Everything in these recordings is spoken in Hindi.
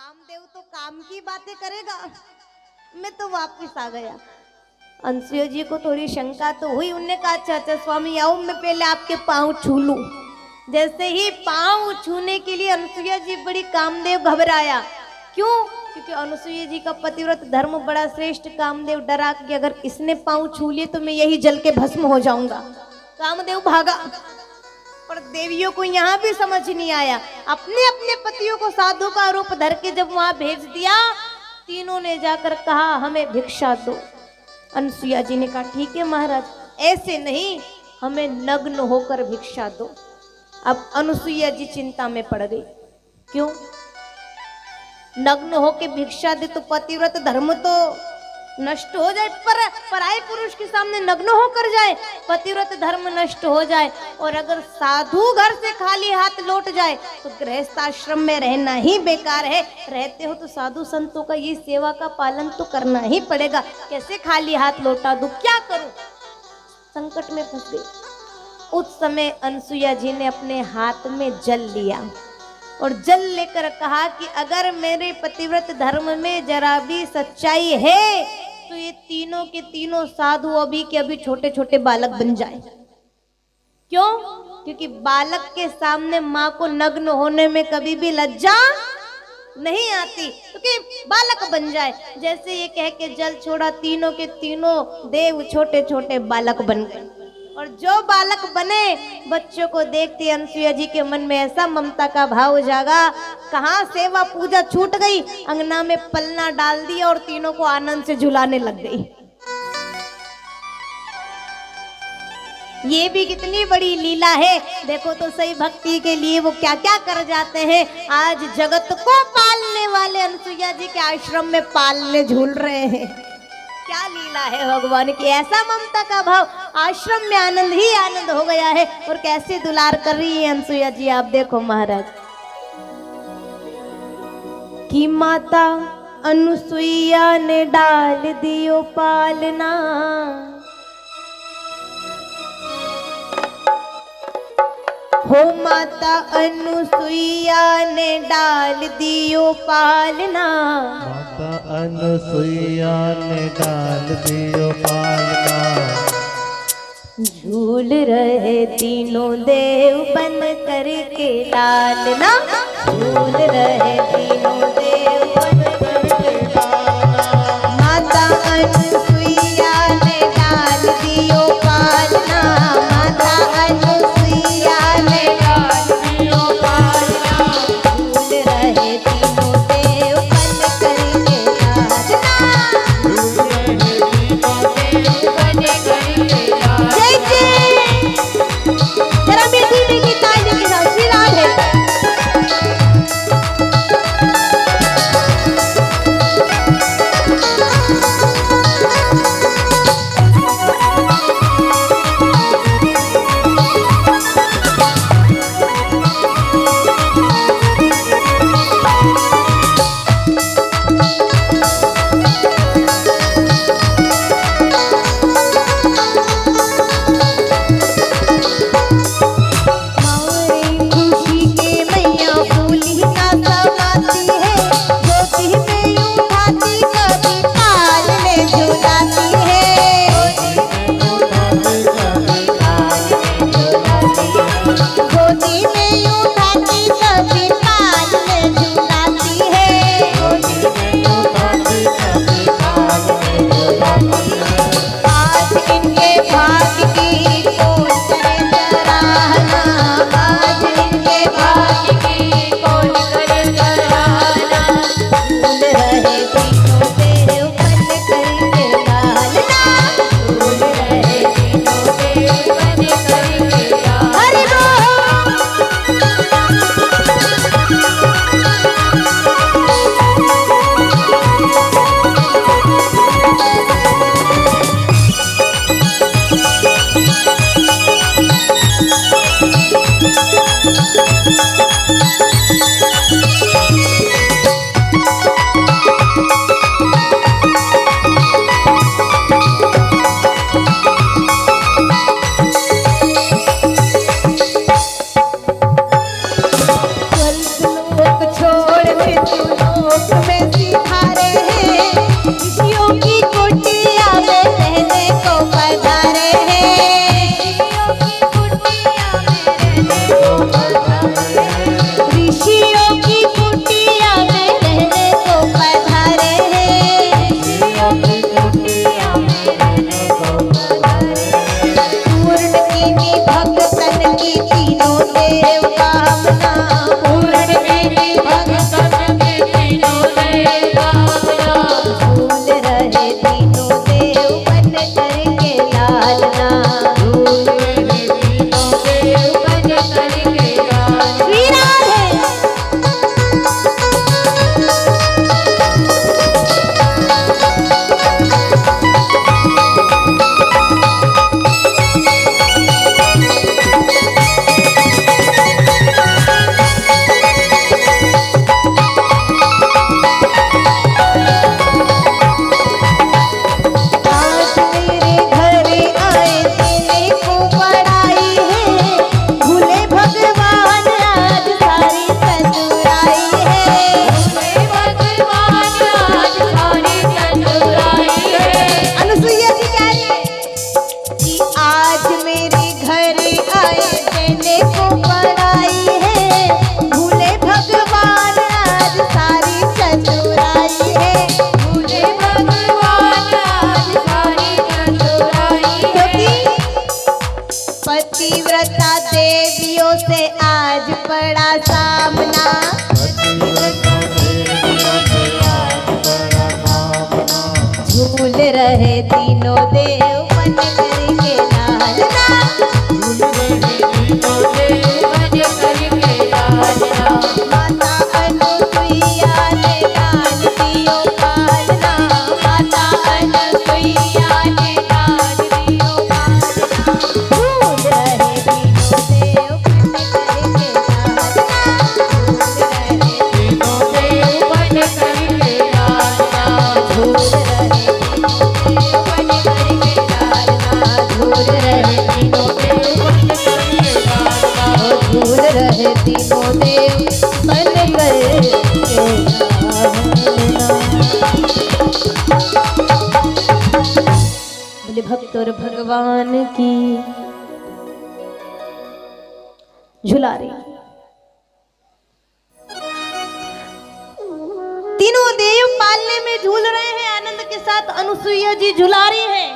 कामदेव तो काम की बातें करेगा। मैं तो वापस आ गया। अनसुया जी को थोड़ी शंका तो हुई। उनने कहा अच्छा अच्छा स्वामी आओ, मैं पहले आपके पाँव छू लूं। जैसे ही पाँव छूने के लिए अनसुया जी बड़ी, कामदेव घबराया। क्यों? क्योंकि अनसुया जी का पतिव्रत धर्म बड़ा श्रेष्ठ। कामदेव डरा कि अगर इसने पाँव छू लिए तो मैं यही जल के भस्म हो जाऊंगा। कामदेव भागा। पर देवियों को यहाँ भी समझ नहीं आया। अपने अपने पतियों को साधु का रूप धर के जब वहां भेज दिया, तीनों ने जाकर कहा हमें भिक्षा दो। अनसुया जी ने कहा ठीक है महाराज, ऐसे नहीं, हमें नग्न होकर भिक्षा दो। अब अनसुया जी चिंता में पड़ गई। क्यों? नग्न होकर भिक्षा दे तो पतिव्रत धर्म तो नष्ट हो जाए, पर पराये पुरुष के सामने नग्न होकर जाए, पतिव्रत धर्म नष्ट हो जाए। और अगर साधु घर से खाली हाथ लौट जाए तो गृहस्थ आश्रम में रहना ही बेकार है। रहते हो तो साधु संतों का ये सेवा का पालन तो करना ही पड़ेगा। कैसे खाली हाथ लौटा दूं, क्या करूं? संकट में फंस गई। उस समय अनसुया जी ने अपने हाथ में जल लिया और जल लेकर कहा कि अगर मेरे पतिव्रत धर्म में जरा भी सच्चाई है तो ये तीनों के तीनों साधु अभी के अभी छोटे छोटे बालक बन जाए। क्यों? क्योंकि बालक के सामने माँ को नग्न होने में कभी भी लज्जा नहीं आती, क्योंकि बालक बन जाए। जैसे ये कह के जल छोड़ा, तीनों के तीनों देव छोटे छोटे बालक बन गए। और जो बालक बने, बच्चों को देखते अनसुया जी के मन में ऐसा ममता का भाव जागा। कहाँ सेवा पूजा छूट गई, अंगना में पलना डाल दिया और तीनों को आनंद से झुलाने लग गई। ये भी कितनी बड़ी लीला है। देखो तो सही, भक्ति के लिए वो क्या क्या कर जाते हैं। आज जगत को पालने वाले अनसुया जी के आश्रम में पालने झूल रहे हैं। क्या लीला है भगवान की। ऐसा ममता का भाव, आश्रम में आनंद ही आनंद हो गया है। और कैसे दुलार कर रही है अनसुया जी, आप देखो महाराज। कि माता अनुसुईया ने डाल दियो पालना, हो माता अनुसुईया ने डाल दियो पालना, माता अनुसुईया ने डाल दियो पालना। झूल रहे तीनों देव बन करके डालना, झूल रहे तीनों देव बन करके डालना। माता अनुसुईया ने डाल दियो पालना, माता अनुसुईया ने डाल दियो पालना। झूल रहे तीनों देव बन करके डालना, झूल रहे तीनों देव बन करके डालना। जय जय, जरा मीठी मीठी ताली के साथ श्री राधे। मृत्युलोक में सिधारे हैं, ऋषियों की कुटिया में रहने को पधारे हैं, ऋषियों की कुटिया में रहने को पधारे हैं, पूर्ण कीनी भक्तन की तीनों देव कामना, पूर्ण कीनी भक्तन की तीनों देव कामना, झूल रहे तीनों देव बन करके लालना, झूल रहे तीनों देव बन करके लालना। श्री राधे। आज मेरे घर आए देने को बड़ाई है, भूले भगवान आज सारी चतुराई है, भूले भगवान आज सारी चतुराई है। अनुसुईया जी क्या है कि आज मेरे घर आए देने को बड़ाई है, भूले भगवान आज सारी चतुराई है, भूले भगवान आज सारी चतुराई है। पतिव्रता देवियों से आज पड़ा सामना, झूल रहे तीनों देव बन करके लालना, झूल रहे तीनों देव बन करके लालना। माता अनुसुईया ने डाल दियो पालना, माता अनुसुईया ने डाल दियो पालना, झूल रहे तीनों देव बन करके लालना, झूल रहे तीनों देव बन करके लालना, झूल रहे झूल रहे तीनों देव बन करके लालना, झूल रहे तीनों देव बन करके लालना। बोले भक्त और भगवान की झुलारी। तीनों देव पालने में झूल रहे हैं, आनंद के साथ अनुसुईया जी झुला रही हैं,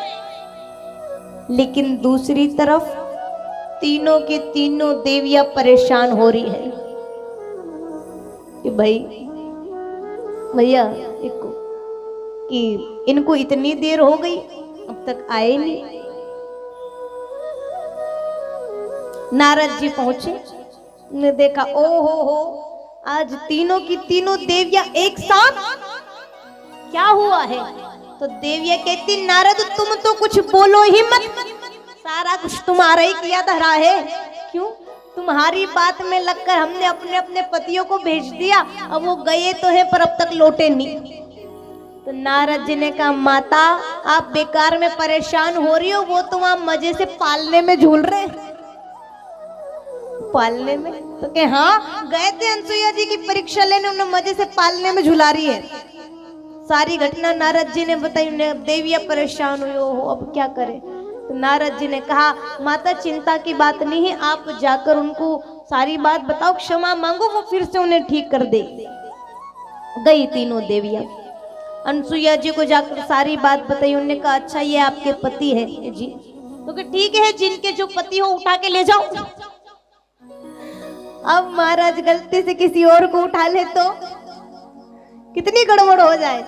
लेकिन दूसरी तरफ तीनों की तीनों देवियां परेशान हो रही है कि भाई भैया कि इनको इतनी देर हो गई अब तक आए नहीं। नारद जी पहुंचे, ने देखा ओ हो आज तीनों की तीनों देवियां एक साथ, क्या हुआ है? तो देवियां कहती नारद तुम तो कुछ बोलो ही मत, सारा कुछ तुम्हारा ही किया धरा है, क्यों तुम्हारी बात में लगकर हमने अपने अपने पतियों को भेज दिया, अब वो गए तो है पर अब तक लौटे नहीं। तो नारद जी ने कहा माता आप बेकार में परेशान हो रही हो, वो तो वहां मजे से पालने में झूल रहे हैं। पालने में तो कहे हाँ गए थे अनुसुईया जी की परीक्षा लेने, उन्हें मजे से पालने में झुला रही है। सारी घटना नारद जी ने बताई, उन्हें देवियां परेशान हुई, हो अब क्या करे। तो नारद जी ने कहा माता चिंता की बात नहीं है, आप जाकर उनको सारी बात बताओ, क्षमा मांगो, वो फिर से उन्हें ठीक कर दे। गई तीनों देवियां अनुसुईया जी को जाकर सारी बात बताई। उन्होंने कहा अच्छा ये आपके पति है जी, तो ठीक है जिनके जो पति हो उठा के ले जाओ। अब महाराज गलती से किसी और को उठा ले तो कितनी गड़बड़ हो जाए।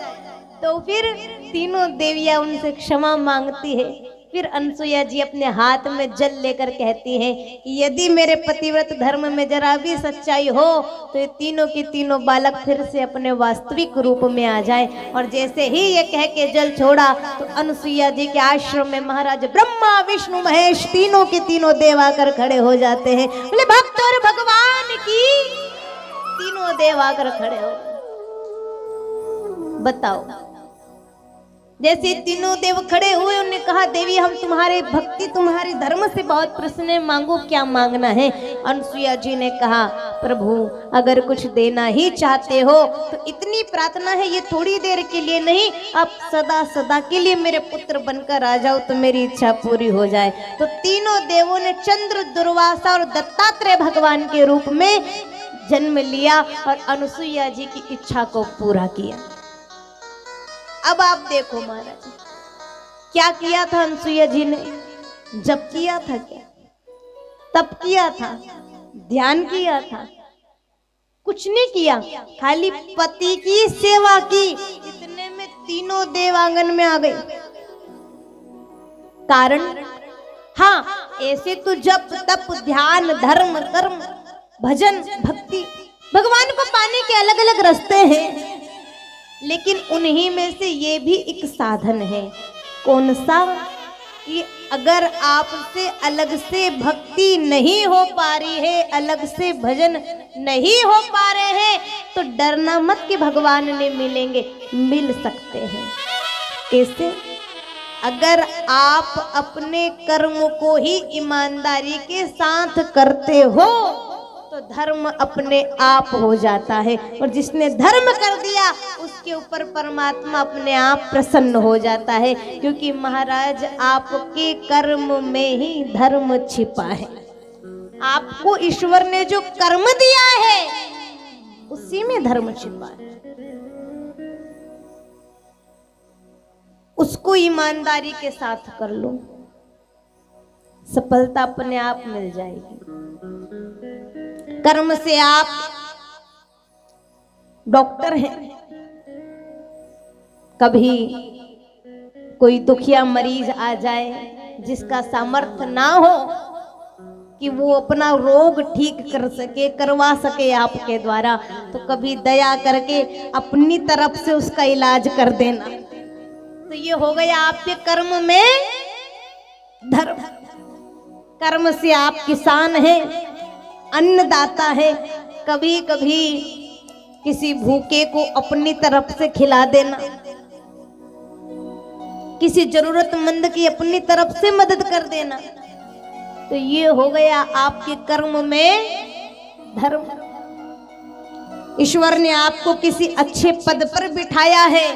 तो फिर तीनों देवियां उनसे क्षमा मांगती है। फिर अनुसुईया जी अपने हाथ में जल लेकर कहती हैं कि यदि मेरे पतिव्रत धर्म में जरा भी सच्चाई हो तो ये तीनों की तीनों बालक फिर से अपने वास्तविक रूप में आ जाए। और जैसे ही ये कह के जल छोड़ा तो अनुसुईया जी के आश्रम में महाराज ब्रह्मा विष्णु महेश तीनों के तीनों देव आकर खड़े हो जाते हैं। बोले भक्त और भगवान की तीनों देव आकर खड़े हो। बताओ जैसे तीनों देव खड़े हुए, उन्होंने कहा देवी हम तुम्हारे भक्ति तुम्हारे धर्म से बहुत प्रसन्न है, मांगो क्या मांगना है। अनसुईया जी ने कहा प्रभु अगर कुछ देना ही चाहते हो तो इतनी प्रार्थना है, ये थोड़ी देर के लिए नहीं, आप सदा सदा के लिए मेरे पुत्र बनकर आ जाओ तो मेरी इच्छा पूरी हो जाए। तो तीनों देवों ने चंद्र, दुर्वासा और दत्तात्रेय भगवान के रूप में जन्म लिया और अनसुईया जी की इच्छा को पूरा किया। अब आप देखो महाराज क्या किया था अनसुईया जी ने, जप किया था क्या, तप किया था, ध्यान किया था, कुछ नहीं किया, खाली पति की सेवा की। इतने में तीनों देव आंगन में आ गए। कारण हाँ, ऐसे तो जप तप ध्यान धर्म कर्म भजन भक्ति भगवान को पाने के अलग अलग रास्ते हैं, लेकिन उन्हीं में से ये भी एक साधन है। कौन सा? कि अगर आपसे अलग से भक्ति नहीं हो पा रही है, अलग से भजन नहीं हो पा रहे हैं, तो डरना मत कि भगवान ने मिलेंगे, मिल सकते हैं। कैसे? अगर आप अपने कर्म को ही ईमानदारी के साथ करते हो तो धर्म अपने आप हो जाता है, और जिसने धर्म कर दिया उसके ऊपर परमात्मा अपने आप प्रसन्न हो जाता है, क्योंकि महाराज आपके कर्म में ही धर्म छिपा है। आपको ईश्वर ने जो कर्म दिया है उसी में धर्म छिपा है। उसको ईमानदारी के साथ कर लो, सफलता अपने आप मिल जाएगी। कर्म से आप डॉक्टर हैं, कभी कोई दुखिया मरीज आ जाए जिसका सामर्थ्य ना हो कि वो अपना रोग ठीक कर सके, करवा सके आपके द्वारा, तो कभी दया करके अपनी तरफ से उसका इलाज कर देना, तो ये हो गया आपके कर्म में धर्म। कर्म से आप किसान हैं, अन्नदाता है, कभी कभी किसी भूखे को अपनी तरफ से खिला देना, किसी जरूरतमंद की अपनी तरफ से मदद कर देना, तो ये हो गया आपके कर्म में धर्म। ईश्वर ने आपको किसी अच्छे पद पर बिठाया है,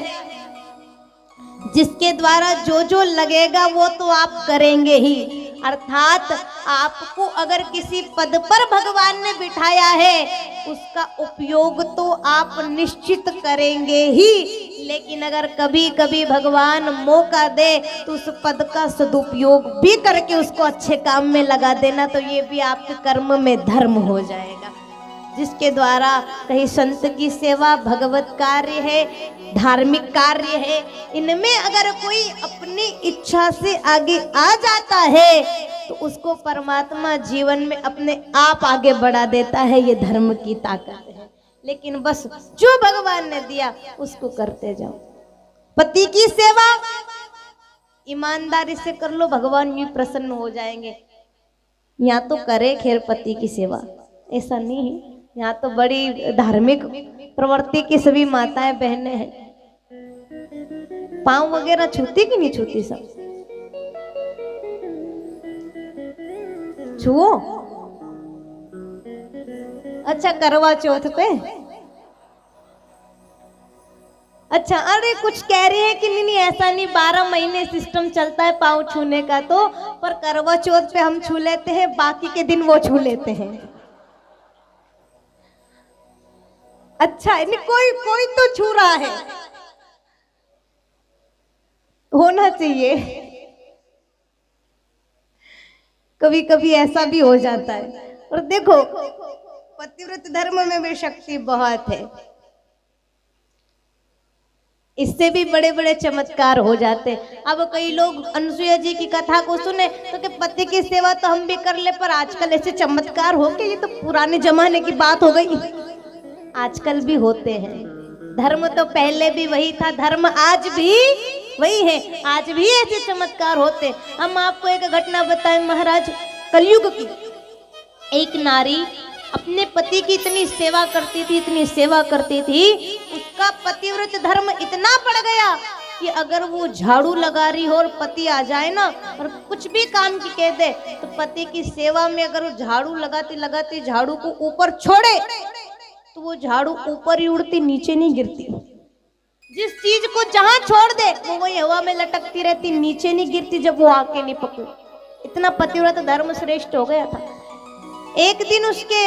जिसके द्वारा जो जो लगेगा वो तो आप करेंगे ही, अर्थात आपको अगर किसी पद पर भगवान ने बिठाया है उसका उपयोग तो आप निश्चित करेंगे ही, लेकिन अगर कभी कभी भगवान मौका दे तो उस पद का सदुपयोग भी करके उसको अच्छे काम में लगा देना, तो ये भी आपके कर्म में धर्म हो जाएगा, जिसके द्वारा कहीं संत की सेवा, भगवत कार्य है, धार्मिक कार्य है, इनमें अगर कोई अपनी इच्छा से आगे आ जाता है तो उसको परमात्मा जीवन में अपने आप आगे बढ़ा देता है। ये धर्म की ताकत है। लेकिन बस जो भगवान ने दिया उसको करते जाओ। पति की सेवा ईमानदारी से कर लो, भगवान भी प्रसन्न हो जाएंगे। यहाँ तो करे खैर पति की सेवा, ऐसा नहीं है, यहाँ तो बड़ी धार्मिक प्रवृत्ति की सभी माताएं बहनें हैं। पांव वगैरह छूती कि नहीं छूती? सब छुओ। अच्छा, करवा चौथ पे अच्छा, अरे कुछ कह रही है कि नहीं नहीं ऐसा नहीं, 12 महीने सिस्टम चलता है पांव छूने का, तो पर करवा चौथ पे हम छू लेते हैं, बाकी के दिन वो छू लेते हैं। अच्छा, नहीं कोई तो छू रहा है, होना चाहिए। कभी कभी ऐसा भी हो जाता है। और देखो पतिव्रत धर्म में भी शक्ति बहुत है, इससे भी बड़े बड़े चमत्कार हो जाते। अब कई लोग अनसुईया जी की कथा को सुने तो कि पति की सेवा तो हम भी कर ले, पर आजकल ऐसे चमत्कार हो के ये तो पुराने जमाने की बात हो गई। आजकल भी होते हैं। धर्म तो पहले भी वही था, धर्म आज भी वही है, आज भी ऐसे चमत्कार होते। हम आपको एक घटना बताएं महाराज, कलयुग की। एक नारी अपने पति की इतनी सेवा करती थी, इतनी सेवा करती थी, उसका पतिव्रत धर्म इतना बढ़ गया कि अगर वो झाड़ू लगा रही हो और पति आ जाए ना और कुछ भी काम की कह दे, तो पति की सेवा में अगर वो झाड़ू लगाती लगाती झाड़ू को ऊपर छोड़े तो वो झाड़ू ऊपर ही उड़ती, नीचे नहीं गिरती। जिस चीज को जहां छोड़ दे वो वही हवा में लटकती रहती, नीचे नहीं गिरती जब वो आके नहीं पकड़े। इतना पतिव्रत धर्म श्रेष्ठ हो गया था। एक दिन उसके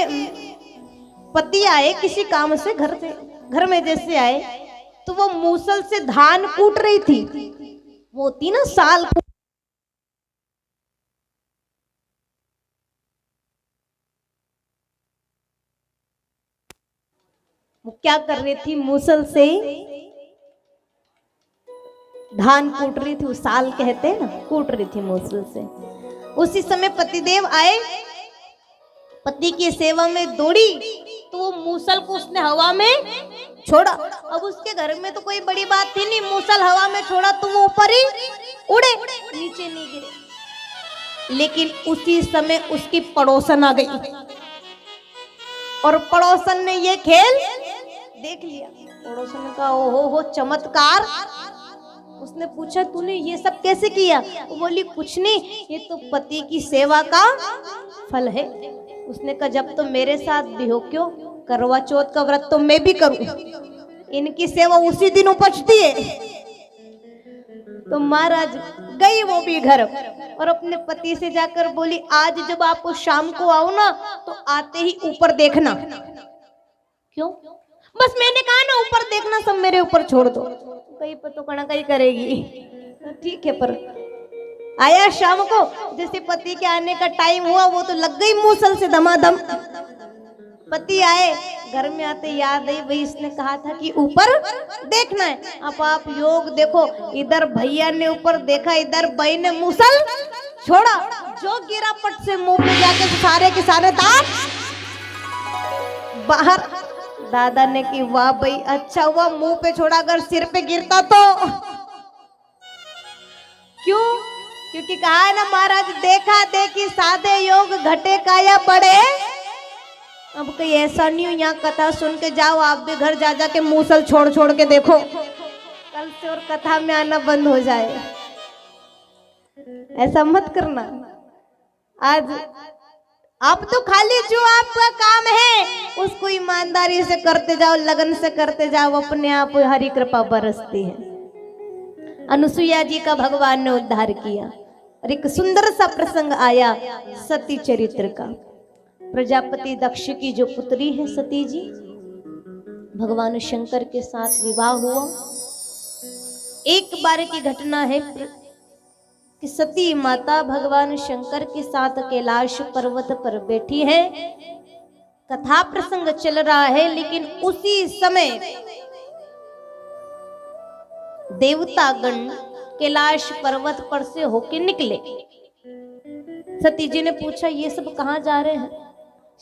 पति आए किसी काम से, घर में जैसे आए तो वो मूसल से धान कूट रही थी। वो होती ना साल, वो क्या कर रही थी, मूसल से धान कूट रही थी। वो साल कहते हैं ना, कूट रही थी मूसल से। उसी समय पतिदेव आए, पति की सेवा में दौड़ी तो वो मूसल को उसने हवा में छोड़ा। अब उसके घर में तो कोई बड़ी बात थी नहीं, मूसल हवा में छोड़ा तो वो ऊपर ही उड़े, नीचे नहीं गिरे। लेकिन उसी समय उसकी पड़ोसन आ गई और पड़ोसन ने ये खेल देख लिया। पड़ोसन ने कहा ओहो हो चमत्कार। उसने पूछा तूने ये सब कैसे किया? वो बोली कुछ नहीं, ये तो पति की सेवा का फल है। उसने कहा जब तो मेरे साथ भी हो, क्यों करवा चौथ का व्रत तो मैं भी करूं, इनकी सेवा उसी दिन उपजती है। तो महाराज गई वो भी घर और अपने पति से जाकर बोली आज जब आप शाम को आओ ना तो आते ही ऊपर देखना। क्यों? बस मैंने कहा ना ऊपर देखना, सब मेरे ऊपर छोड़ दो। कहीं पर तो कणा कहीं करेगी, ठीक है। पर आया शाम को, जैसे पति के आने का टाइम हुआ वो तो लग गई मूसल से धमाधम। पति आए, घर में आते याद आई भाई इसने कहा था कि ऊपर देखना है। अब आप योग देखो, इधर भैया ने ऊपर देखा, इधर भाई ने मूसल छोड़ा, जो गिरा पट से मुंह पे जाके सारे के सारे दांत बाहर। दादा ने की वाह भाई अच्छा हुआ मुंह पे छोड़ा, अगर सिर पे गिरता तो। क्यों? क्योंकि कहा है ना महाराज, देखा देखी साधे योग घटे काया बढ़े। अब कहीं ऐसा नहीं हो यहाँ कथा सुन के जाओ, आप भी घर जा जा के मूसल छोड़ छोड़ के देखो, कल से और कथा में आना बंद हो जाए। ऐसा मत करना। आज आप तो खाली जो आपका काम है उसको ईमानदारी से करते जाओ, लगन से करते जाओ, अपने आप हरी कृपा बरसती है। अनुसुईया जी का भगवान ने उद्धार किया। और एक सुंदर सा प्रसंग आया सती चरित्र का। प्रजापति दक्ष की जो पुत्री है सती जी, भगवान शंकर के साथ विवाह हुआ। एक बार की घटना है कि सती माता भगवान शंकर के साथ कैलाश पर्वत पर बैठी है, कथा प्रसंग चल रहा है। लेकिन उसी समय देवतागण कैलाश पर्वत पर से होके निकले। सती जी ने पूछा ये सब कहाँ जा रहे हैं?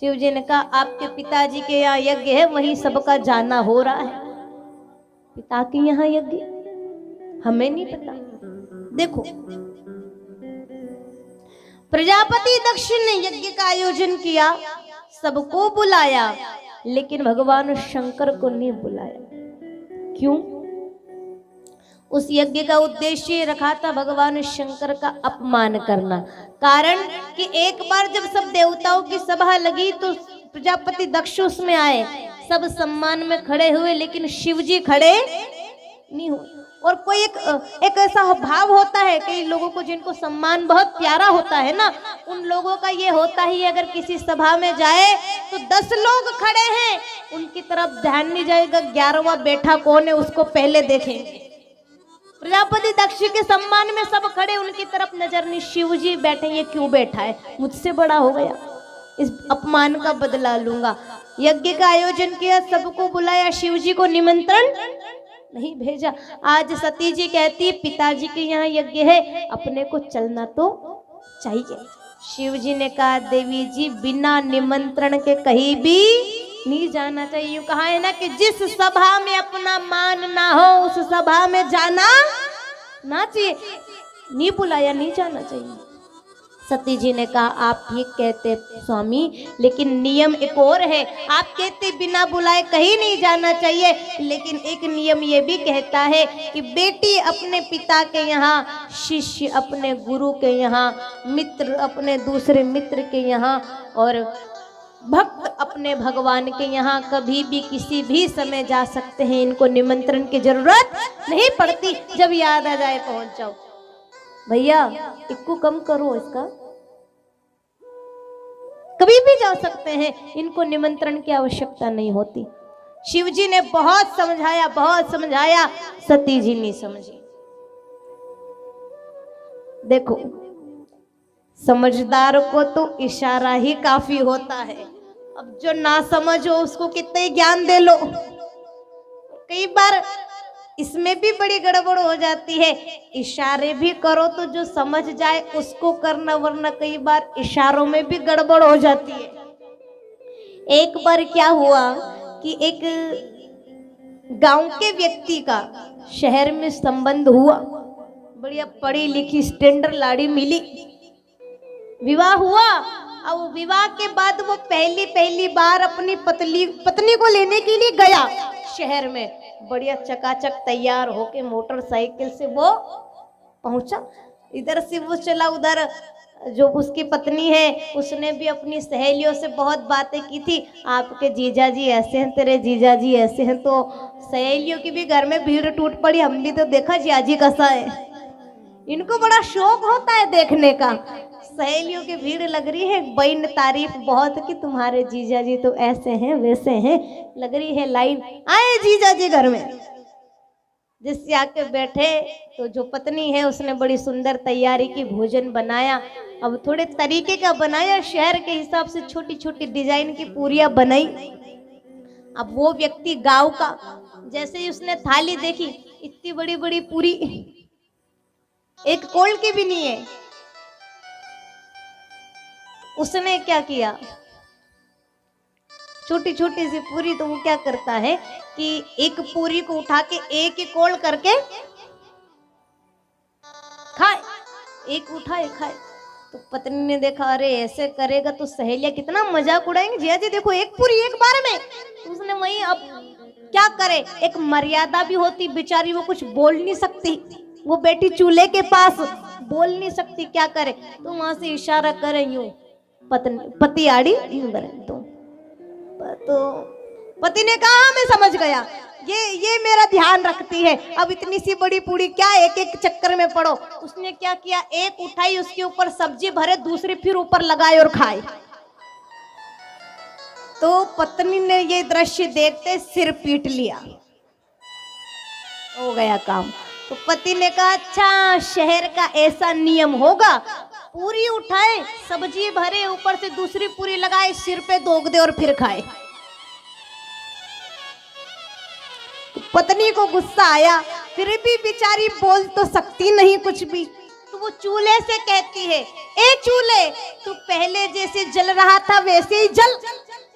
शिव जी ने कहा आपके पिताजी के यहाँ यज्ञ है, वही सबका जाना हो रहा है। पिता के यहाँ यज्ञ? हमें नहीं पता। देखो प्रजापति दक्ष ने यज्ञ का आयोजन किया, सबको बुलाया, लेकिन भगवान शंकर को नहीं बुलाया। क्यों? उस यज्ञ का उद्देश्य रखा था भगवान शंकर का अपमान करना। कारण कि एक बार जब सब देवताओं की सभा लगी तो प्रजापति दक्ष उसमें आए, सब सम्मान में खड़े हुए, लेकिन शिव जी खड़े नहीं हुए। और कोई एक ऐसा भाव होता है कई लोगों को जिनको सम्मान बहुत प्यारा होता है ना, उन लोगों का ये होता ही अगर किसी सभा में जाए तो 10 लोग खड़े हैं, उनकी तरफ ध्यान नहीं जाएगा, 11वां बैठा कौन है उसको पहले देखेंगे। प्रजापति दक्ष के सम्मान में सब खड़े, उनकी तरफ नजर नहीं। शिव जी बैठे, ये क्यों बैठा है? मुझसे बड़ा हो गया, इस अपमान का बदला लूंगा। यज्ञ का आयोजन किया, सबको बुलाया, शिव जी को निमंत्रण नहीं भेजा। आज सती जी कहती पिताजी के यहाँ यज्ञ है, अपने को चलना तो चाहिए। शिव जी ने कहा देवी जी बिना निमंत्रण के कहीं भी नहीं जाना चाहिए। यूं कहा है ना कि जिस सभा में अपना मान ना हो उस सभा में जाना ना चाहिए। नहीं बुलाया, नहीं जाना चाहिए। सती जी ने कहा आप ठीक कहते स्वामी, लेकिन नियम एक और है। आप कहते बिना बुलाए कहीं नहीं जाना चाहिए, लेकिन एक नियम ये भी कहता है कि बेटी अपने पिता के यहाँ, शिष्य अपने गुरु के यहाँ, मित्र अपने दूसरे मित्र के यहाँ और भक्त अपने भगवान के यहाँ कभी भी किसी भी समय जा सकते हैं। इनको निमंत्रण की जरूरत नहीं पड़ती, जब याद आ जाए पहुंच जाओ। भैया इक्कू कम करो इसका, कभी भी जा सकते हैं, इनको निमंत्रण की आवश्यकता नहीं होती। शिव जी ने बहुत समझाया, सती जी नहीं समझी। देखो समझदार को तो इशारा ही काफी होता है, अब जो ना समझो उसको कितने ज्ञान दे लो। कई बार इसमें भी बड़ी गड़बड़ हो जाती है, इशारे भी करो तो जो समझ जाए उसको करना, वरना कई बार इशारों में भी गड़बड़ हो जाती है। एक बार क्या हुआ कि एक गांव के व्यक्ति का शहर में संबंध हुआ, बढ़िया पढ़ी लिखी स्टैंडर्ड लाड़ी मिली, विवाह हुआ। अब विवाह के बाद वो पहली बार अपनी पत्नी को लेने के लिए गया शहर में, बढ़िया चकाचक तैयार होके मोटरसाइकिल से वो पहुंचा। इधर से वो चला, उधर जो उसकी पत्नी है उसने भी अपनी सहेलियों से बहुत बातें की थी, आपके जीजा जी ऐसे हैं, तेरे जीजा जी ऐसे हैं। तो सहेलियों की भी घर में भीड़ टूट पड़ी, हम भी तो देखा जियाजी कैसा है। इनको बड़ा शौक होता है देखने का, सहेलियों की भीड़ लग रही है, बहन तारीफ बहुत कि तुम्हारे जीजा जी तो ऐसे हैं वैसे हैं, लग रही है लाइन। आए जीजा जी घर में, जिससे आके बैठे तो जो पत्नी है उसने बड़ी सुंदर तैयारी की, भोजन बनाया। अब थोड़े तरीके का बनाया, शहर के हिसाब से छोटी छोटी डिजाइन की पूरियां बनाई। अब वो व्यक्ति गांव का, जैसे ही उसने थाली देखी, इतनी बड़ी बड़ी पूरी, एक कोल की भी नहीं है। उसने क्या किया, छोटी छोटी सी पूरी, तो वो क्या करता है कि एक पूरी को उठा के एक ही कोल करके खाए, एक उठाए खाए। तो पत्नी ने देखा, अरे ऐसे करेगा तो सहेलियां कितना मजाक उड़ाएंगे, जिया जी देखो एक पूरी एक बार में। तो उसने वही, अब क्या करे, एक मर्यादा भी होती, बेचारी वो कुछ बोल नहीं सकती, वो बेटी चूल्हे के पास बोल नहीं सकती, क्या करे। तो वहां से इशारा करे यूं, पति आड़ी यूं करे। तो पति ने कहा मैं समझ गया, ये मेरा ध्यान रखती है, अब इतनी सी बड़ी पूरी क्या एक एक चक्कर में पड़ो। उसने क्या किया, एक उठाई, उसके ऊपर सब्जी भरे, दूसरी फिर ऊपर लगाई और खाई। तो पत्नी ने ये दृश्य देखते सिर पीट लिया, हो गया काम। तो पति ने कहा अच्छा शहर का ऐसा नियम होगा, पूरी उठाए, सब्जी भरे, ऊपर से दूसरी पूरी लगाए, सिर पे दोग दे और फिर खाए। पत्नी को गुस्सा आया, फिर भी बेचारी बोल तो सकती नहीं कुछ भी। तो वो चूल्हे से कहती है, ए चूल्हे तू पहले जैसे जल रहा था वैसे ही जल,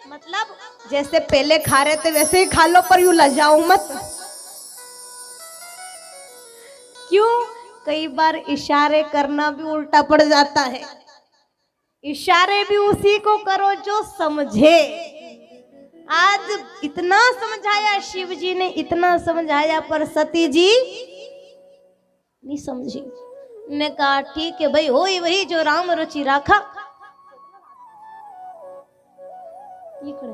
मतलब जैसे पहले खा रहे थे वैसे ही खा लो, पर यूं लजाओ मत। क्यों, कई बार इशारे करना भी उल्टा पड़ जाता है। इशारे भी उसी को करो जो समझे। आज इतना समझाया शिव जी ने, इतना समझाया, पर सती जी नहीं समझी। ने कहा ठीक है भाई, हो ही वही जो राम रुचि राखा। ये खड़े,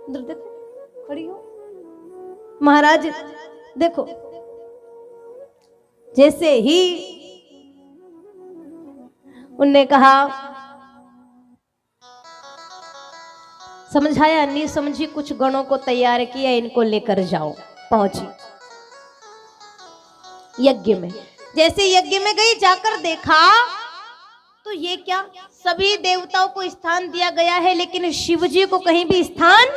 इधर देखो, खड़ी हो महाराज, देखो जैसे ही उनने कहा, समझाया नहीं समझी, कुछ गणों को तैयार किया, इनको लेकर जाओ। पहुंची यज्ञ में, जैसे यज्ञ में गई, जाकर देखा तो ये क्या, सभी देवताओं को स्थान दिया गया है, लेकिन शिव जी को कहीं भी स्थान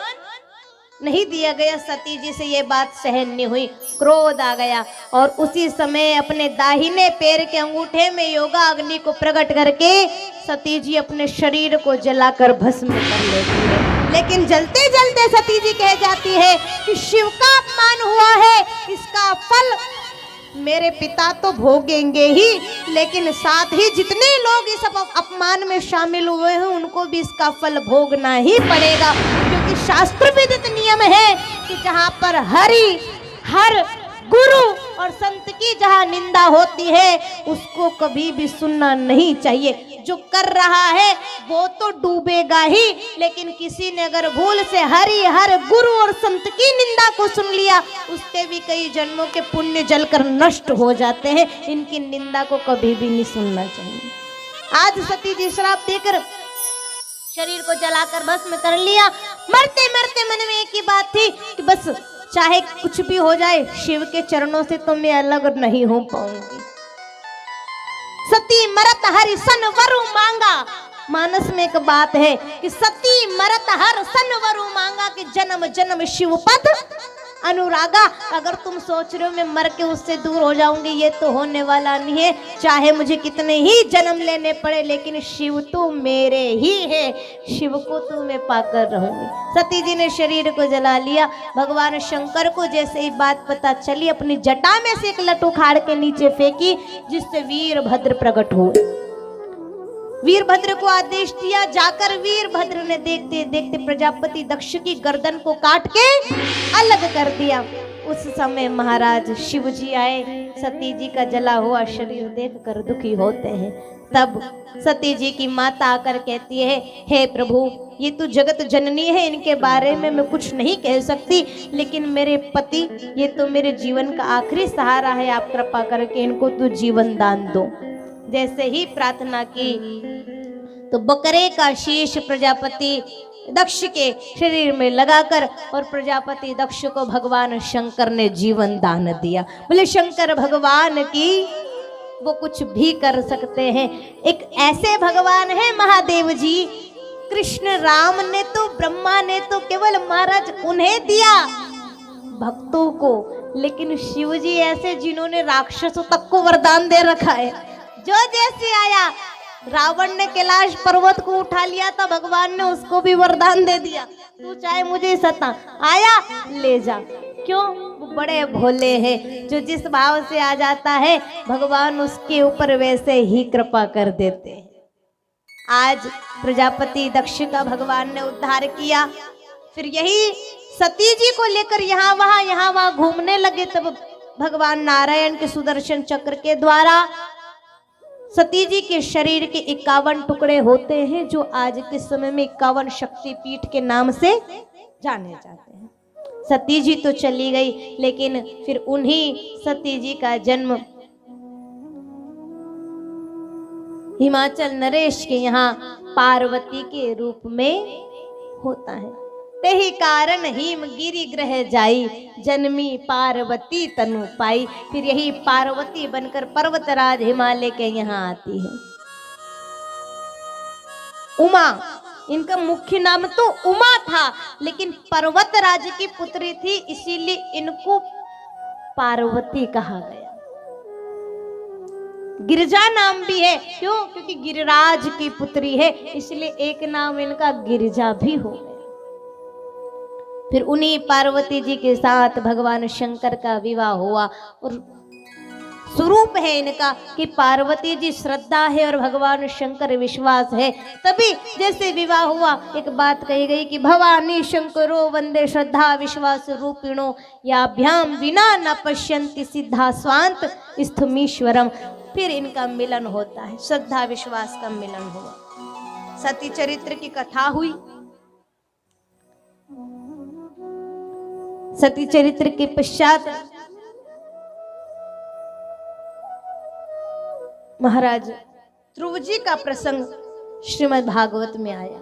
नहीं दिया गया। सती जी से ये बात सहन नहीं हुई, क्रोध आ गया, और उसी समय अपने दाहिने पैर के अंगूठे में योगा अग्नि को प्रकट करके सती जी अपने शरीर को जलाकर भस्म कर लेती है। लेकिन जलते जलते सती जी कह जाती है कि शिव का अपमान हुआ है, इसका फल मेरे पिता तो भोगेंगे ही, लेकिन साथ ही जितने लोग इस अपमान में शामिल हुए हैं उनको भी इसका फल भोगना ही पड़ेगा। क्योंकि शास्त्र विदित नियम है कि जहाँ पर हर गुरु और संत की जहाँ निंदा होती है उसको कभी भी सुनना नहीं चाहिए। जो कर रहा है वो तो डूबेगा ही, लेकिन किसी ने अगर भूल से हर गुरु और संत की निंदा को सुन लिया उसके भी कई जन्मों के पुण्य जलकर नष्ट हो जाते हैं। इनकी निंदा को कभी भी नहीं सुनना चाहिए। आज सती जी श्राप देकर शरीर को जलाकर भस्म कर लिया। मरते मरते मन में एक ही बात थी कि बस चाहे कुछ भी हो जाए शिव के चरणों से तो मैं अलग नहीं हो पाऊंगी। सती मरत हरि सन वरु मांगा। मानस में एक बात है कि सती मरत हर सन वरु मांगा कि जन्म जन्म शिव पद अनुरागा। अगर तुम सोच रहे हो मैं मर के उससे दूर हो जाऊंगी, ये तो होने वाला नहीं है। चाहे मुझे कितने ही जन्म लेने पड़े लेकिन शिव तो मेरे ही है, शिव को तो मैं पाकर रहूंगी। सती जी ने शरीर को जला लिया। भगवान शंकर को जैसे ही बात पता चली अपनी जटा में से एक लट उखाड़ के नीचे फेंकी, जिससे वीरभद्र प्रकट हुए। वीरभद्र को आदेश दिया, जाकर वीरभद्र ने देखते देखते प्रजापति दक्ष की गर्दन को काट के अलग कर दिया। उस समय महाराज शिव जी आए, सती जी का जला हुआ शरीर देखकर दुखी होते हैं। तब सती जी की माता आकर कहती है, हे प्रभु ये तो जगत जननी है, इनके बारे में मैं कुछ नहीं कह सकती, लेकिन मेरे पति ये तो मेरे जीवन का आखिरी सहारा है, आप कृपा करके इनको तो जीवन दान दो। जैसे ही प्रार्थना की तो बकरे का शीश प्रजापति दक्ष के शरीर में लगाकर और प्रजापति दक्ष को भगवान शंकर ने जीवन दान दिया। बोले शंकर भगवान की, वो कुछ भी कर सकते हैं। एक ऐसे भगवान है महादेव जी, कृष्ण राम ने तो ब्रह्मा ने तो केवल महाराज उन्हें दिया भक्तों को, लेकिन शिव जी ऐसे जिन्होंने राक्षसों तक को वरदान दे रखा है। जो जैसे आया, रावण ने कैलाश पर्वत को उठा लिया था, भगवान ने उसको भी वरदान दे दिया, तू चाहे मुझे सता आया ले जा। क्यों? वो बड़े भोले हैं, जो जिस भाव से आ जाता है भगवान उसके ऊपर वैसे ही कृपा कर देते हैं। आज प्रजापति दक्ष का भगवान ने उद्धार किया। फिर यही सती जी को लेकर यहाँ वहां घूमने लगे, तब भगवान नारायण के सुदर्शन चक्र के द्वारा सती जी के शरीर के 51 टुकड़े होते हैं, जो आज के समय में 51 शक्तिपीठ के नाम से जाने जाते हैं। सती जी तो चली गई, लेकिन फिर उन्हीं सती जी का जन्म हिमाचल नरेश के यहाँ पार्वती के रूप में होता है। तेहि कारण हिम गिरि ग्रह जाई, जन्मी पार्वती तनु पाई। फिर यही पार्वती बनकर पर्वतराज हिमालय के यहाँ आती है। उमा, इनका मुख्य नाम तो उमा था, लेकिन पर्वतराज की पुत्री थी, इसीलिए इनको पार्वती कहा गया। गिरिजा नाम भी है, क्यों? क्योंकि गिरिराज की पुत्री है, इसलिए एक नाम इनका गिरिजा भी हो गया। फिर उन्हीं पार्वती जी के साथ भगवान शंकर का विवाह हुआ, और स्वरूप है इनका कि पार्वती जी श्रद्धा है और भगवान शंकर विश्वास है। तभी जैसे विवाह हुआ, एक बात कही गई कि भवानी शंकरो वंदे श्रद्धा विश्वास रूपिणो, याभ्याम विना न पश्यन्ति सिद्धा स्वांत स्थमीश्वरम। फिर इनका मिलन होता है, श्रद्धा विश्वास का मिलन हुआ। सती चरित्र की कथा हुई। सती चरित्र के पश्चात महाराज ध्रुव जी का प्रसंग श्रीमद् भागवत में आया।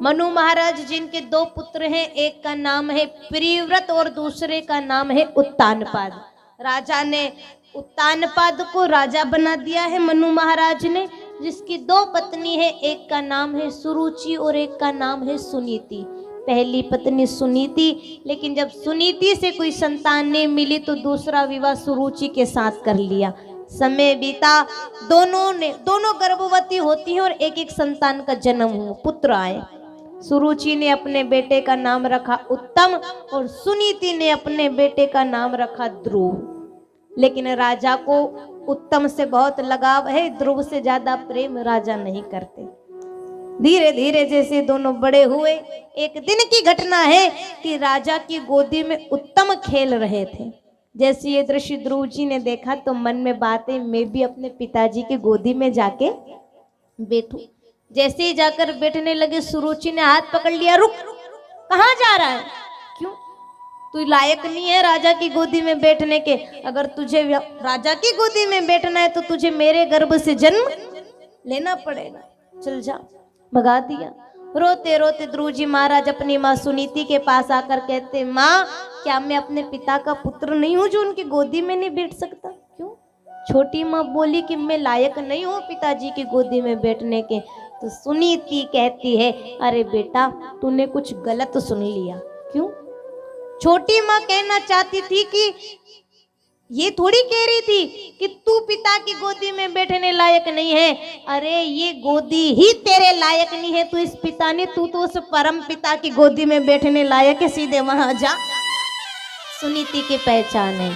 मनु महाराज जिनके 2 पुत्र हैं, एक का नाम है प्रियव्रत और दूसरे का नाम है उत्तानपाद। राजा ने उत्तानपाद को राजा बना दिया है मनु महाराज ने, जिसकी 2 पत्नी है, एक का नाम है सुरुचि और एक का नाम है सुनीति। पहली पत्नी सुनीति, लेकिन जब सुनीति से कोई संतान नहीं मिली तो दूसरा विवाह सुरुचि के साथ कर लिया। समय बीता, दोनों गर्भवती होती हैं और एक एक संतान का जन्म हुआ, पुत्र आए। सुरुचि ने अपने बेटे का नाम रखा उत्तम और सुनीति ने अपने बेटे का नाम रखा ध्रुव। लेकिन राजा को उत्तम से बहुत लगाव है, ध्रुव से ज्यादा प्रेम राजा नहीं करते। धीरे धीरे जैसे दोनों बड़े हुए, एक दिन की घटना है कि राजा की गोदी में उत्तम खेल रहे थे। जैसे ये दृश्य ध्रुव जी ने देखा तो मन में बात है, मैं भी अपने पिताजी की गोदी में जाके बैठूं। जैसे ही जाकर बैठने लगे, सुरुचि ने हाथ पकड़ लिया, रुक, कहाँ जा रहा है? क्यों? तू लायक नहीं है राजा की गोदी में बैठने के। अगर तुझे राजा की गोदी में बैठना है तो तुझे मेरे गर्भ से जन्म लेना पड़ेगा, चल जा। भगा दिया। रोते रोते ध्रुव जी महाराज अपनी माँ सुनीति के पास आकर कहते, माँ क्या मैं अपने पिता का पुत्र नहीं हूँ जो उनकी गोदी में नहीं बैठ सकता? क्यों? छोटी माँ बोली कि मैं लायक नहीं हूँ पिताजी की गोदी में बैठने के। तो सुनीति कहती है, अरे बेटा तूने कुछ गलत सुन लिया। क्यों? छोटी माँ कहना चाहती थी कि ये थोड़ी कह रही थी कि तू पिता की गोदी में बैठने लायक नहीं है। अरे ये गोदी ही तेरे लायक नहीं है, तू इस पिता ने, तू तो उस परम पिता की गोदी में बैठने लायक है, सीधे वहां जा। सुनीति की पहचान है।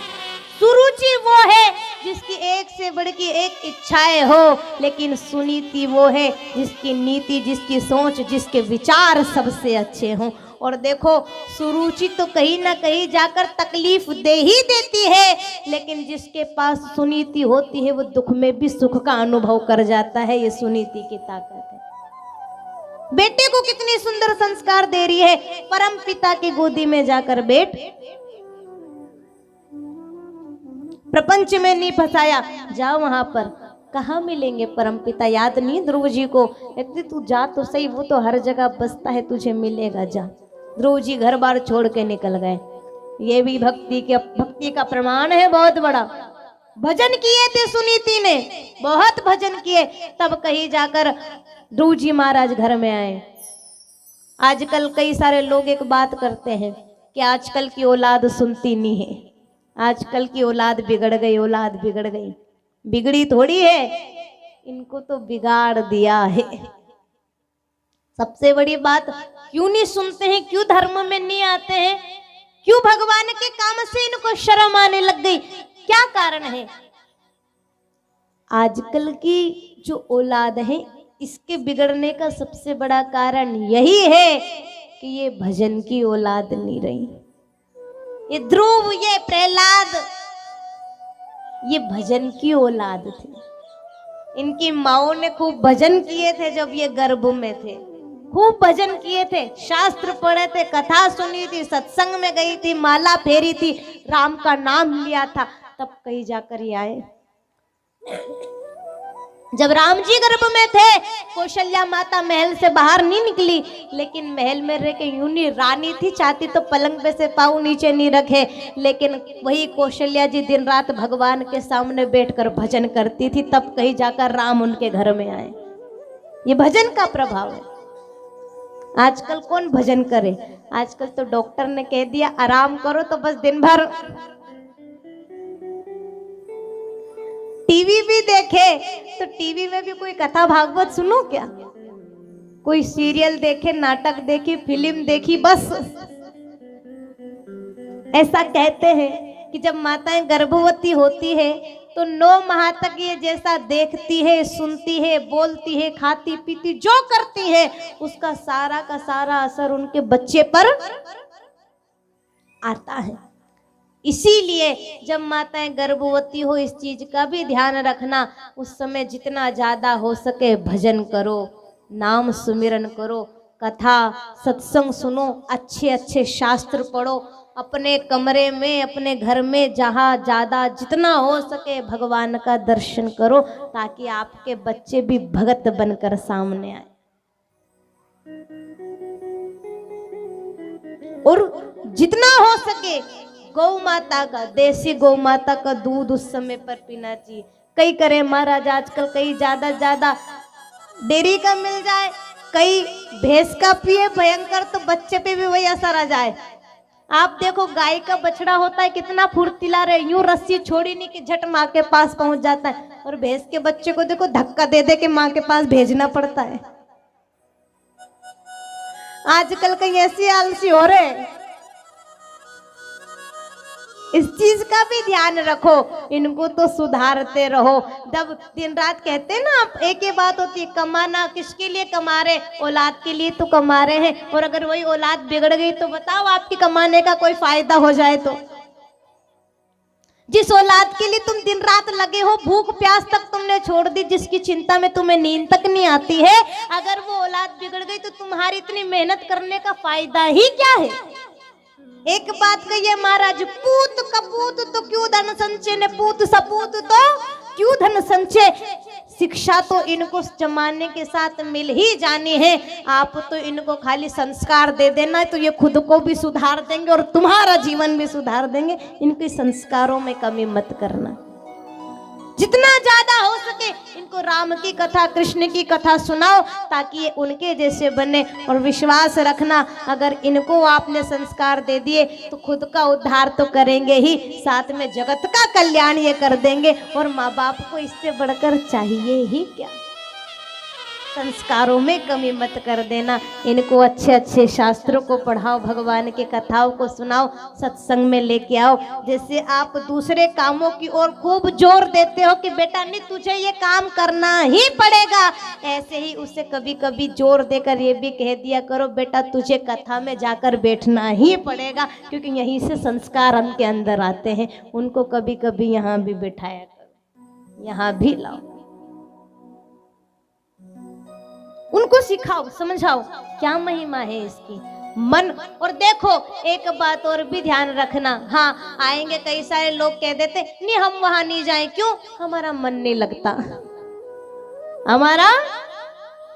सुरुचि वो है जिसकी एक से बढ़ के एक इच्छाएं हो, लेकिन सुनीति वो है जिसकी नीति, जिसकी सोच, जिसके विचार सबसे अच्छे हों। और देखो सुरुचि तो कहीं ना कहीं जाकर तकलीफ दे ही देती है, लेकिन जिसके पास सुनीति होती है वो दुख में भी सुख का अनुभव कर जाता है। ये सुनीति की ताकत है। बेटे को कितनी सुंदर संस्कार दे रही है, परम पिता की गोदी में जाकर बैठ। प्रपंच में नहीं फंसाया, जाओ वहां पर। कहाँ मिलेंगे परम पिता? याद नहीं ध्रुव जी को? कहते तू जा तो सही, वो तो हर जगह बसता है, तुझे मिलेगा, जा। ध्रुव जी घर बार छोड़ के निकल गए। ये भी भक्ति का प्रमाण है बहुत बड़ा। भजन किए थे सुनीति ने, बहुत भजन किए, तब कहीं जाकर ध्रुव जी महाराज घर में आए। आजकल कई सारे लोग एक बात करते हैं कि आजकल की औलाद सुनती नहीं है, आजकल की औलाद बिगड़ गई, औलाद बिगड़ गई। बिगड़ी थोड़ी है, इनको तो बिगाड़ दिया है। सबसे बड़ी बात, क्यों नहीं सुनते हैं? क्यों धर्म में नहीं आते हैं? क्यों भगवान के काम से इनको शर्म आने लग गई? क्या कारण है? आजकल की जो औलाद है इसके बिगड़ने का सबसे बड़ा कारण यही है कि ये भजन की औलाद नहीं रही। ये ध्रुव, ये प्रहलाद, ये भजन की औलाद थी। इनकी माओ ने खूब भजन किए थे जब ये गर्भ में थे, खूब भजन किए थे, शास्त्र पढ़े थे, कथा सुनी थी, सत्संग में गई थी, माला फेरी थी, राम का नाम लिया था, तब कहीं जाकर ये आए। जब राम जी गर्भ में थे, कौशल्या माता महल से बाहर नहीं निकली, लेकिन महल में रह के यूं नहीं, रानी थी, चाहती तो पलंग पे से पाँव नीचे नहीं रखे, लेकिन वही कौशल्या जी दिन रात भगवान के सामने बैठकर भजन करती थी, तब कहीं जाकर राम उनके घर में आए। ये भजन का प्रभाव है। आजकल कौन भजन करे? आजकल तो डॉक्टर ने कह दिया आराम करो, तो बस दिन भर टीवी भी देखे तो टीवी में भी कोई कथा भागवत सुनो क्या? कोई सीरियल देखे, नाटक देखी, फिल्म देखी, बस। ऐसा कहते हैं कि जब माताएं गर्भवती होती है तो 9 माह तक ये जैसा देखती है, सुनती है, बोलती है, खाती पीती जो करती है, उसका सारा का सारा असर उनके बच्चे पर आता है। इसीलिए जब माताएं गर्भवती हो, इस चीज का भी ध्यान रखना, उस समय जितना ज्यादा हो सके भजन करो, नाम सुमिरन करो, कथा सत्संग सुनो, अच्छे अच्छे शास्त्र पढ़ो, अपने कमरे में, अपने घर में जहाँ ज्यादा जितना हो सके भगवान का दर्शन करो, ताकि आपके बच्चे भी भगत बनकर सामने आए। और जितना हो सके गौ माता का, देसी गौ माता का दूध उस समय पर पीना चाहिए। कई करे महाराज आजकल, कई ज्यादा डेयरी का मिल जाए, कई भैंस का पिए भयंकर, तो बच्चे पे भी वही असर आ जाए। आप देखो गाय का बछड़ा होता है कितना फुर्तीला रहे, यूं रस्सी छोड़ी नहीं कि झट माँ के पास पहुंच जाता है, और भैंस के बच्चे को देखो धक्का दे दे के माँ के पास भेजना पड़ता है। आजकल कहीं ऐसे आलसी हो रहे हैं। इस चीज का भी ध्यान रखो, इनको तो सुधारते रहो। जब दिन रात कहते हैं ना, आप एक ही बात होती है, कमाना किसके लिए कमा रहे? औलाद के लिए तो कमा रहे हैं। और अगर वही औलाद बिगड़ गई तो बताओ आपके कमाने का कोई फायदा हो जाए तो? जिस औलाद के लिए तुम दिन रात लगे हो, भूख प्यास तक तुमने छोड़ दी, जिसकी चिंता में तुम्हें नींद तक नहीं आती है, अगर वो औलाद बिगड़ गई तो तुम्हारी इतनी मेहनत करने का फायदा ही क्या है? एक बात कहिए महाराज, पूत कपूत तो क्यों धन संचय ने, पूत सपूत तो क्यों धन संचय। शिक्षा तो इनको जमाने के साथ मिल ही जानी है। आप तो इनको खाली संस्कार दे देना, तो ये खुद को भी सुधार देंगे और तुम्हारा जीवन भी सुधार देंगे। इनके संस्कारों में कमी मत करना। जितना ज्यादा हो सके इनको राम की कथा, कृष्ण की कथा सुनाओ, ताकि ये उनके जैसे बने। और विश्वास रखना, अगर इनको आपने संस्कार दे दिए तो खुद का उद्धार तो करेंगे ही, साथ में जगत का कल्याण ये कर देंगे। और माँ बाप को इससे बढ़कर चाहिए ही क्या? संस्कारों में कमी मत कर देना। इनको अच्छे अच्छे शास्त्रों को पढ़ाओ, भगवान के कथाओं को सुनाओ, सत्संग में लेके आओ। जैसे आप दूसरे कामों की ओर खूब जोर देते हो कि बेटा नहीं तुझे ये काम करना ही पड़ेगा, ऐसे ही उसे कभी कभी जोर देकर ये भी कह दिया करो, बेटा तुझे कथा में जाकर बैठना ही पड़ेगा, क्योंकि यहीं से संस्कार उनके अंदर आते हैं। उनको कभी कभी यहाँ भी बैठाया करो, यहाँ भी लाओ, उनको सिखाओ, समझाओ क्या महिमा है इसकी। मन। और देखो एक बात और भी ध्यान रखना, हाँ आएंगे कई सारे लोग कह देते नहीं हम वहां नहीं जाएं, क्यों? हमारा मन नहीं लगता, हमारा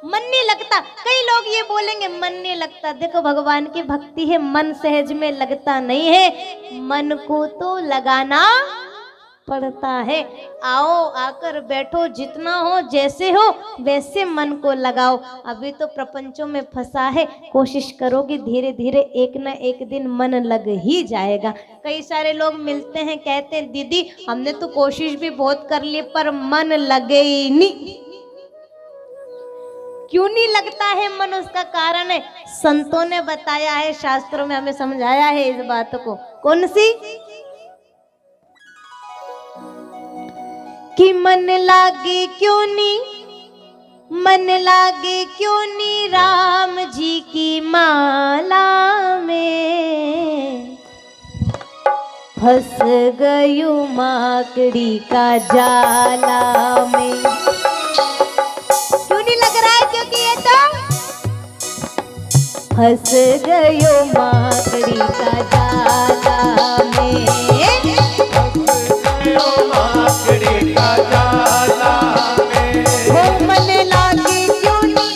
मन नहीं लगता। कई लोग ये बोलेंगे मन नहीं लगता, देखो भगवान की भक्ति है, मन सहज में लगता नहीं है, मन को तो लगाना पड़ता है। आओ आकर बैठो, जितना हो जैसे हो वैसे मन को लगाओ। अभी तो प्रपंचों में फंसा है, कोशिश करोगे धीरे धीरे एक न एक दिन मन लग ही जाएगा। कई सारे लोग मिलते हैं, कहते हैं दीदी हमने तो कोशिश भी बहुत कर ली पर मन लगे ही नहीं। क्यों नहीं लगता है मन? उसका कारण है, संतों ने बताया है, शास्त्रों में हमें समझाया है इस बात को। कौन सी? कि मन लागे क्यों नहीं, मन लागे क्यों नहीं राम जी की माला में, फंस गयू माकड़ी का जाला में। क्यों नहीं लग रहा है? क्योंकि ये तो फंस गयो माकड़ी का जाला में, माकड़ी का जाला में। हो मन लागे क्यों नहीं,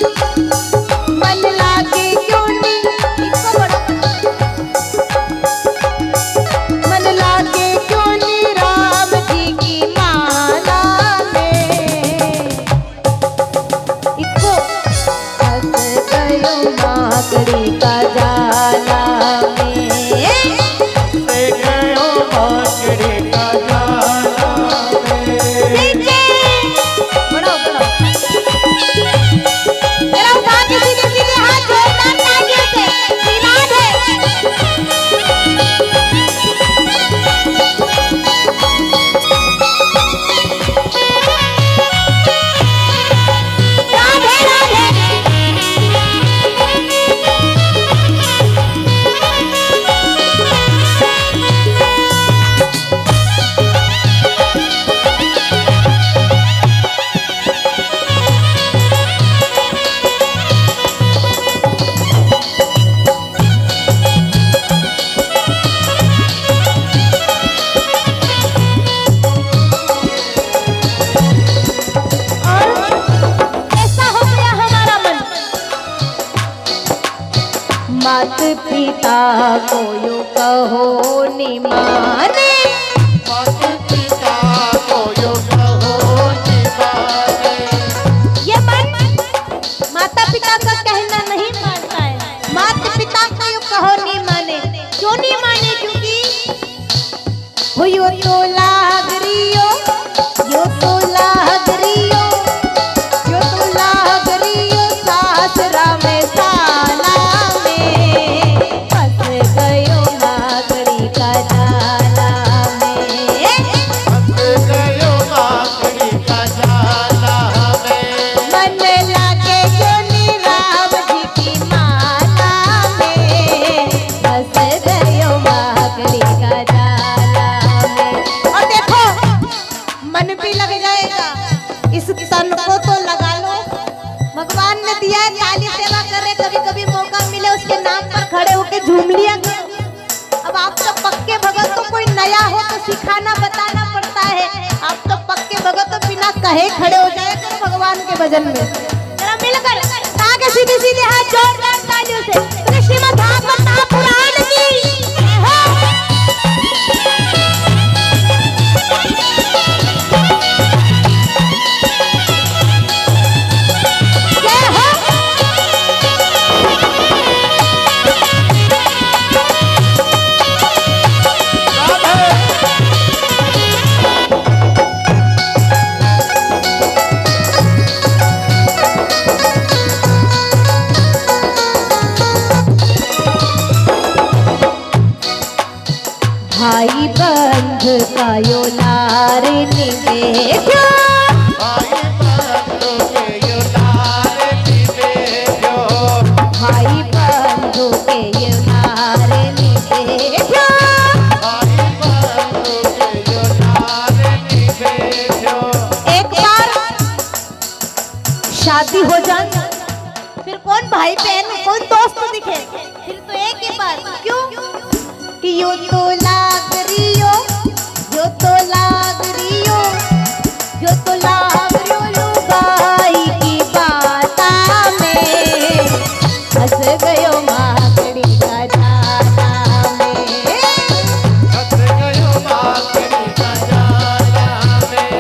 मन लागे क्यों नहीं, इसको बड़ा मन लागे क्यों नहीं राम जी की माला में, इसको फंस गयो माकड़ी का जाला में, फंस गयो माकड़ी का मात पिता को यूं कहो नि माने, मात पिता को यूं कहो नि माने। ये मन माता पिता का कहना नहीं मानता है, माता पिता को यूं कहो नहीं माने। क्यों नहीं माने? क्योंकि वो यो तो लाग रियो, यो तो लाग रियो, यो तो लाग रियो सासरा में साला में। जाला में। और देखो मन भी लग जाएगा, इस तन को तो लगा लो। भगवान ने दिया है ताली सेवा करे, कभी कभी मौका मिले उसके नाम पर खड़े होके झूम लिया करो। अब आप तो पक्के भगत, तो कोई नया हो तो सिखाना बताना पड़ता है। आप तो पक्के भगत, तो बिना कहे खड़े हो जाए करो भगवान के भजन में। जरा मिलकर आगे सीधे सीधे हाथ जोरदार तालियों से श्रीमद् भागवत महापुराण की जय हो। भाई बंध का यो लार निवेद्यो, भाई बंधु के यो लार निवेद्यो, भाई बंधु के यो लार निवेद्यो। भाई बंधु के यो लार निवेद्यो। एक बार शादी हो जाए फिर कौन भाई बहन कौन दोस्त दिखे, फिर तो एक ही बार। क्यों कि यो तो लाग रियो, यो तो लाग रियो, यो तो लाग रियो लुगाई की बाता में, हंस गयो माकड़ी का जाला में, हंस गयो माकड़ी का जाला में।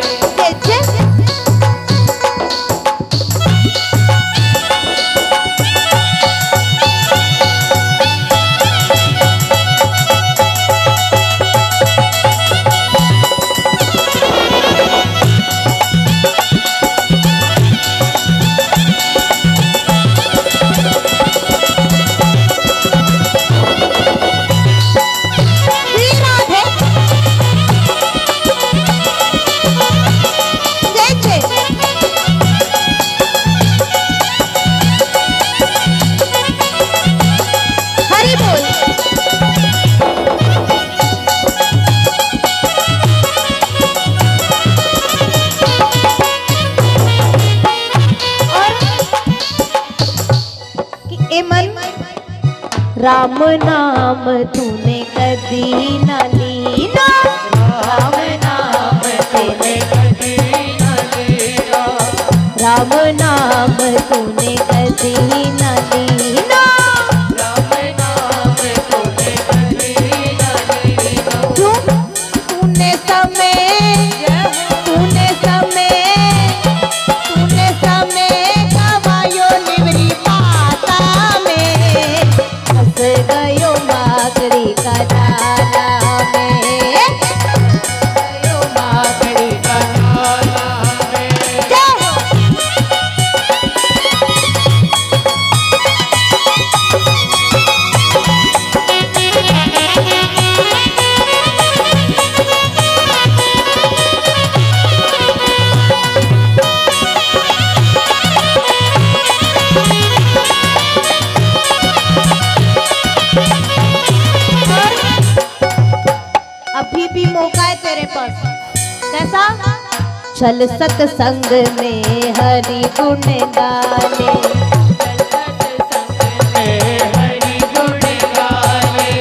राम नाम तूने कदी न लीना, राम नाम तूने कदी न लीना, राम नाम तूने कदी न लीना, राम नाम तूने कदी न लीना। क्यों तूने समय, तूने समय, तूने समय गवायो निवरी पाता में, हंस गयो माकड़ी का जाला में, गयो माकड़ी का जाला में। जय हो। अभी भी मौका है तेरे पास। कैसा? चल सत्संग में हरि गुण गाने, हरि गुण गाने।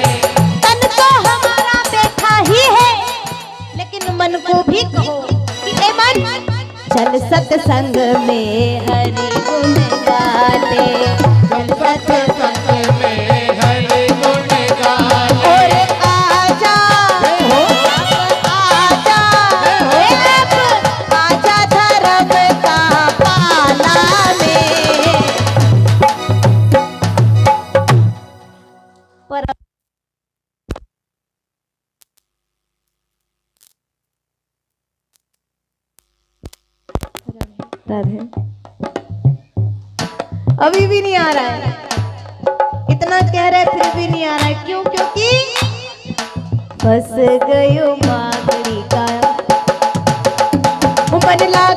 तन तो हमारा बैठा ही है, लेकिन मन को भी कहो कि ए मन चल सत्संग में हरि गुण गाने, चल सत्संग में हरि गुण गाने। और आजा आजा आजा धर्म का पाला में। पर अभी भी नहीं आ रहा है, इतना कह रहे फिर भी नहीं आ रहा है। क्यों? क्योंकि फंस गयो माकड़ी का मन लाग